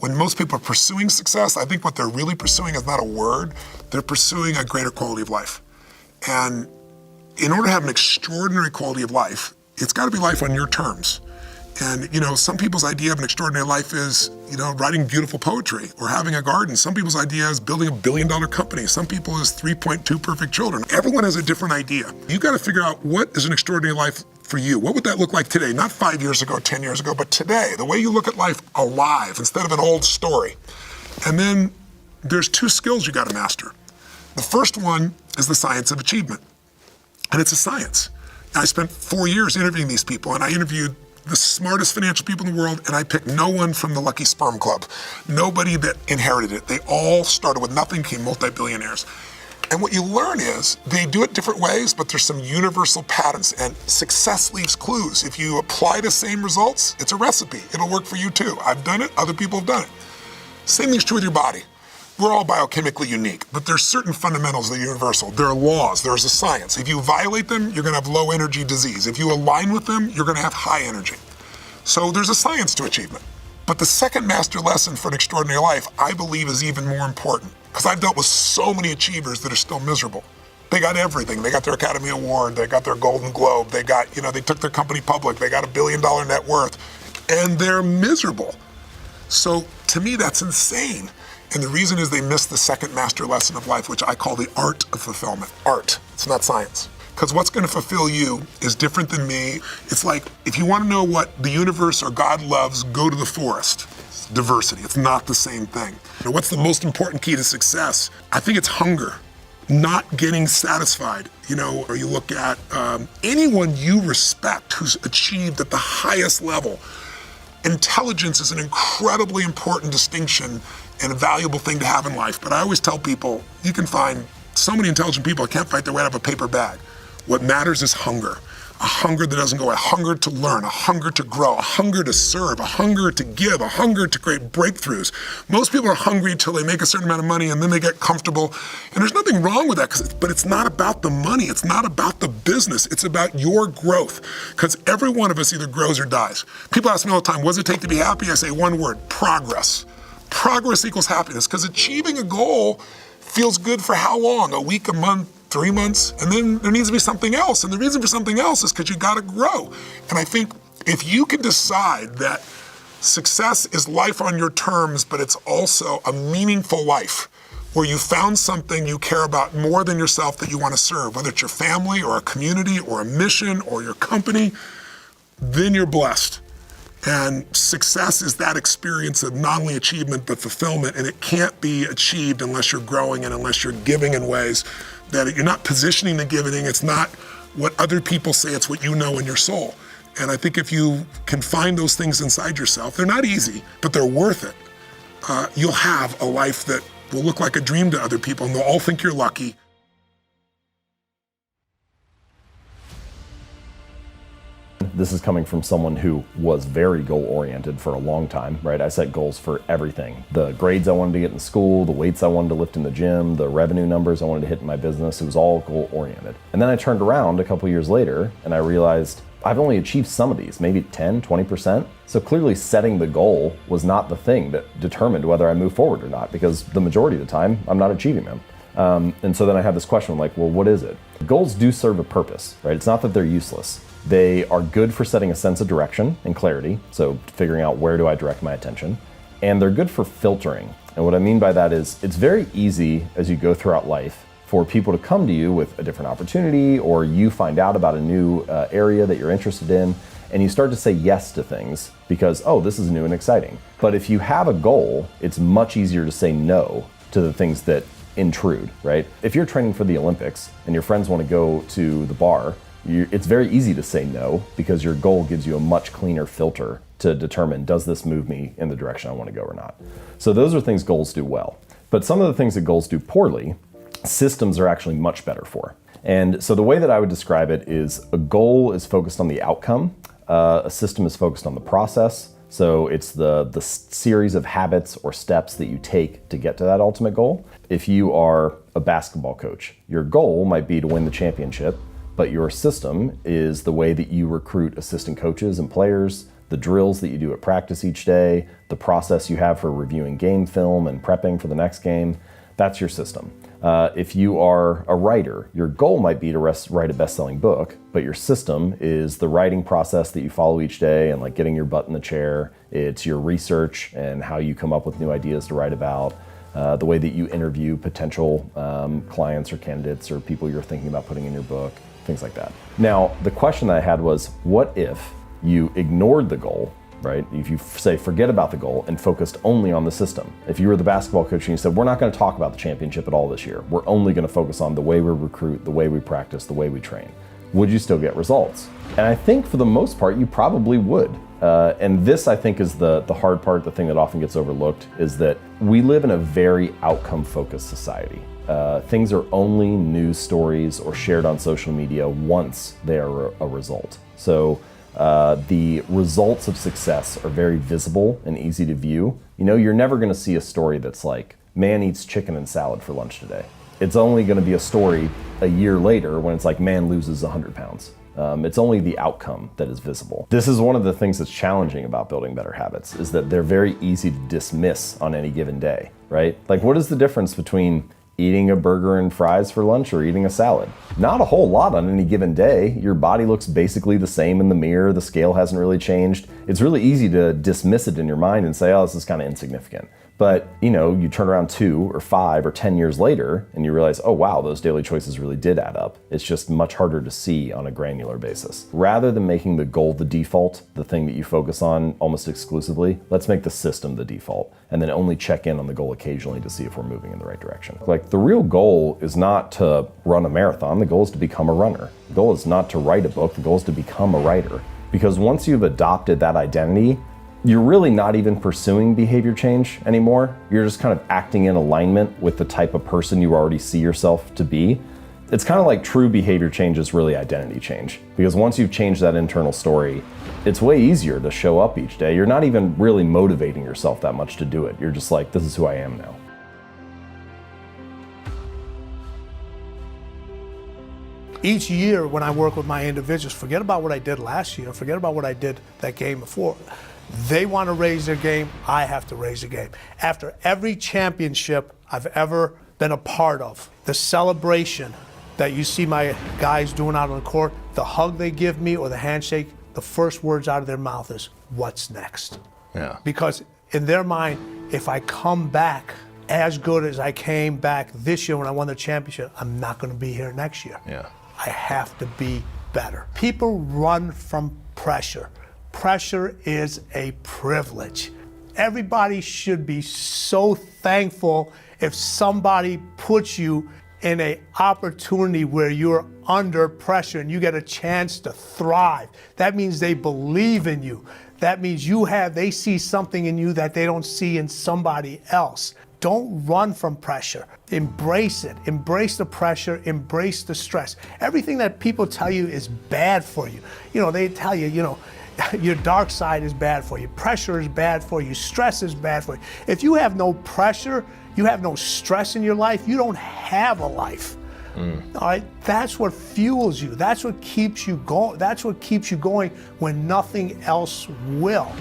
When most people are pursuing success, I think what they're really pursuing is not a word, they're pursuing a greater quality of life. And in order to have an extraordinary quality of life, it's got to be life on your terms. And, some people's idea of an extraordinary life is, writing beautiful poetry or having a garden. Some people's idea is building $1 billion company. Some people is 3.2 perfect children. Everyone has a different idea. You got to figure out what is an extraordinary life for you. What would that look like today? Not 5 years ago, 10 years ago, but today, the way you look at life alive instead of an old story. And then there's 2 skills you got to master. The first one is the science of achievement. And it's a science. I spent 4 years interviewing these people, and I interviewed the smartest financial people in the world, and I picked no one from the Lucky Sperm Club. Nobody that inherited it. They all started with nothing, became multi-billionaires. And what you learn is they do it different ways, but there's some universal patterns, and success leaves clues. If you apply the same results, it's a recipe. It'll work for you too. I've done it, other people have done it. Same thing's true with your body. We're all biochemically unique, but there's certain fundamentals that are universal. There are laws, there's a science. If you violate them, you're gonna have low energy disease. If you align with them, you're gonna have high energy. So there's a science to achievement. But the second master lesson for an extraordinary life, I believe, is even more important, because I've dealt with so many achievers that are still miserable. They got everything. They got their Academy Award, they got their Golden Globe, they got, they took their company public, they got $1 billion net worth, and they're miserable. So to me, that's insane. And the reason is they missed the second master lesson of life, which I call the art of fulfillment. Art, it's not science. Because what's gonna fulfill you is different than me. It's like, if you wanna know what the universe or God loves, go to the forest. It's diversity, it's not the same thing. What's the most important key to success? I think it's hunger, not getting satisfied. Or you look at anyone you respect who's achieved at the highest level. Intelligence is an incredibly important distinction and a valuable thing to have in life. But I always tell people, you can find so many intelligent people that can't fight their way out of a paper bag. What matters is hunger. A hunger that doesn't go away, a hunger to learn, a hunger to grow, a hunger to serve, a hunger to give, a hunger to create breakthroughs. Most people are hungry until they make a certain amount of money and then they get comfortable. And there's nothing wrong with that, but it's not about the money. It's not about the business. It's about your growth. Because every one of us either grows or dies. People ask me all the time, what does it take to be happy? I say one word, progress. Progress equals happiness, because achieving a goal feels good for how long? A week, a month, 3 months, and then there needs to be something else. And the reason for something else is because you gotta grow. And I think if you can decide that success is life on your terms, but it's also a meaningful life, where you found something you care about more than yourself that you wanna serve, whether it's your family or a community or a mission or your company, then you're blessed. And success is that experience of not only achievement, but fulfillment. And it can't be achieved unless you're growing and unless you're giving in ways that you're not positioning the giving. It's not what other people say, it's what you know in your soul. And I think if you can find those things inside yourself, they're not easy, but they're worth it. You'll have a life that will look like a dream to other people, and they'll all think you're lucky. This is coming from someone who was very goal-oriented for a long time, right? I set goals for everything. The grades I wanted to get in school, the weights I wanted to lift in the gym, the revenue numbers I wanted to hit in my business, it was all goal-oriented. And then I turned around a couple years later and I realized I've only achieved some of these, maybe 10, 20%. So clearly setting the goal was not the thing that determined whether I move forward or not, because the majority of the time I'm not achieving them. And so then I have this question like, well, what is it? Goals do serve a purpose, right? It's not that they're useless. They are good for setting a sense of direction and clarity, so figuring out where do I direct my attention, and they're good for filtering. And what I mean by that is it's very easy as you go throughout life for people to come to you with a different opportunity, or you find out about a new area that you're interested in, and you start to say yes to things because, oh, this is new and exciting. But if you have a goal, it's much easier to say no to the things that intrude, right? If you're training for the Olympics and your friends want to go to the bar, it's very easy to say no because your goal gives you a much cleaner filter to determine, does this move me in the direction I want to go or not? So those are things goals do well. But some of the things that goals do poorly, systems are actually much better for. And so the way that I would describe it is a goal is focused on the outcome, a system is focused on the process. So it's the series of habits or steps that you take to get to that ultimate goal. If you are a basketball coach, your goal might be to win the championship, but your system is the way that you recruit assistant coaches and players, the drills that you do at practice each day, the process you have for reviewing game film and prepping for the next game. That's your system. If you are a writer, your goal might be to write a best-selling book, but your system is the writing process that you follow each day and like getting your butt in the chair. It's your research and how you come up with new ideas to write about, the way that you interview potential clients or candidates or people you're thinking about putting in your book, things like that. Now, the question that I had was, what if you ignored the goal, right? If you say, forget about the goal and focused only on the system. If you were the basketball coach and you said, we're not going to talk about the championship at all this year. We're only going to focus on the way we recruit, the way we practice, the way we train. Would you still get results? And I think for the most part, you probably would. And this, I think, is the hard part, the thing that often gets overlooked, is that we live in a very outcome-focused society. Things are only news stories or shared on social media once they are a result. So the results of success are very visible and easy to view. You know, you're never going to see a story that's like, man eats chicken and salad for lunch today. It's only going to be a story a year later when it's like, man loses 100 pounds. It's only the outcome that is visible. This is one of the things that's challenging about building better habits, is that they're very easy to dismiss on any given day, right? Like, what is the difference between eating a burger and fries for lunch or eating a salad? Not a whole lot on any given day. Your body looks basically the same in the mirror. The scale hasn't really changed. It's really easy to dismiss it in your mind and say, oh, this is kind of insignificant. But, you know, you turn around 2 or 5 or 10 years later and you realize, oh wow, those daily choices really did add up. It's just much harder to see on a granular basis. Rather than making the goal the default, the thing that you focus on almost exclusively, let's make the system the default and then only check in on the goal occasionally to see if we're moving in the right direction. Like, the real goal is not to run a marathon. The goal is to become a runner. The goal is not to write a book. The goal is to become a writer. Because once you've adopted that identity, you're really not even pursuing behavior change anymore. You're just kind of acting in alignment with the type of person you already see yourself to be. It's kind of like true behavior change is really identity change. Because once you've changed that internal story, it's way easier to show up each day. You're not even really motivating yourself that much to do it. You're just like, this is who I am now. Each year when I work with my individuals, forget about what I did last year, forget about what I did that game before. They want to raise their game, I have to raise the game. After every championship I've ever been a part of, the celebration that you see my guys doing out on the court, the hug they give me or the handshake, the first words out of their mouth is, what's next? Yeah. Because in their mind, if I come back as good as I came back this year when I won the championship, I'm not going to be here next year. Yeah. I have to be better. People run from pressure. Pressure is a privilege. Everybody should be so thankful if somebody puts you in an opportunity where you're under pressure and you get a chance to thrive. That means they believe in you. That means they see something in you that they don't see in somebody else. Don't run from pressure. Embrace it. Embrace the pressure. Embrace the stress. Everything that people tell you is bad for you. You know, they tell you, your dark side is bad for you. Pressure is bad for you. Stress is bad for you. If you have no pressure, you have no stress in your life, you don't have a life. All right? That's what fuels you. That's what keeps you going. That's what keeps you going when nothing else will.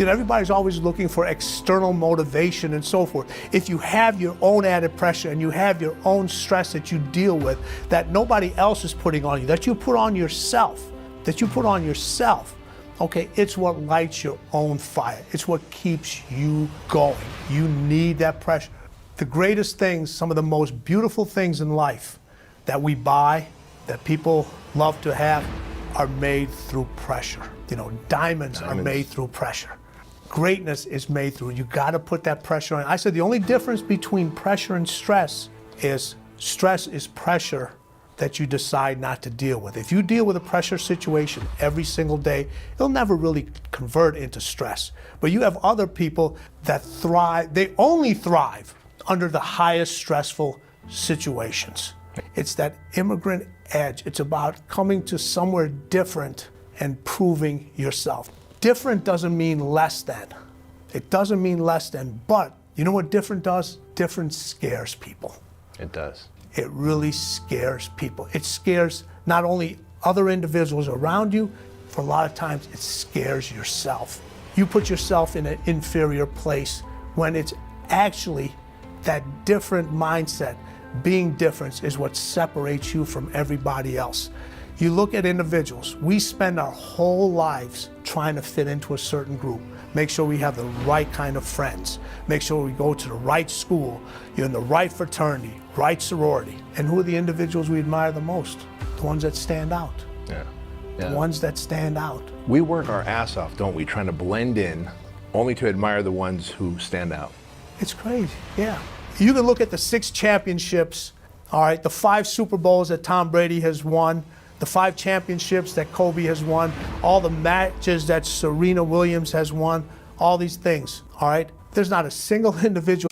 Everybody's always looking for external motivation and so forth. If you have your own added pressure and you have your own stress that you deal with that nobody else is putting on you, that you put on yourself, okay, it's what lights your own fire. It's what keeps you going. You need that pressure. The greatest things, some of the most beautiful things in life that we buy, that people love to have, are made through pressure. Diamonds are made through pressure. Greatness is made through, you gotta put that pressure on. I said the only difference between pressure and stress is pressure that you decide not to deal with. If you deal with a pressure situation every single day, it'll never really convert into stress. But you have other people that thrive, they only thrive under the highest stressful situations. It's that immigrant edge. It's about coming to somewhere different and proving yourself. Different doesn't mean less than. It doesn't mean less than, but you know what different does? Different scares people. It does. It really scares people. It scares not only other individuals around you, For a lot of times, it scares yourself. You put yourself in an inferior place when it's actually that different mindset. Being different is what separates you from everybody else. You look at individuals, we spend our whole lives trying to fit into a certain group, make sure we have the right kind of friends, make sure we go to the right school, you're in the right fraternity, right sorority. And who are the individuals we admire the most? The ones that stand out. Yeah. The ones that stand out. We work our ass off, don't we, trying to blend in, only to admire the ones who stand out. It's crazy, yeah. You can look at the 6 championships, all right, the 5 Super Bowls that Tom Brady has won, the 5 championships that Kobe has won, all the matches that Serena Williams has won, all these things, all right? There's not a single individual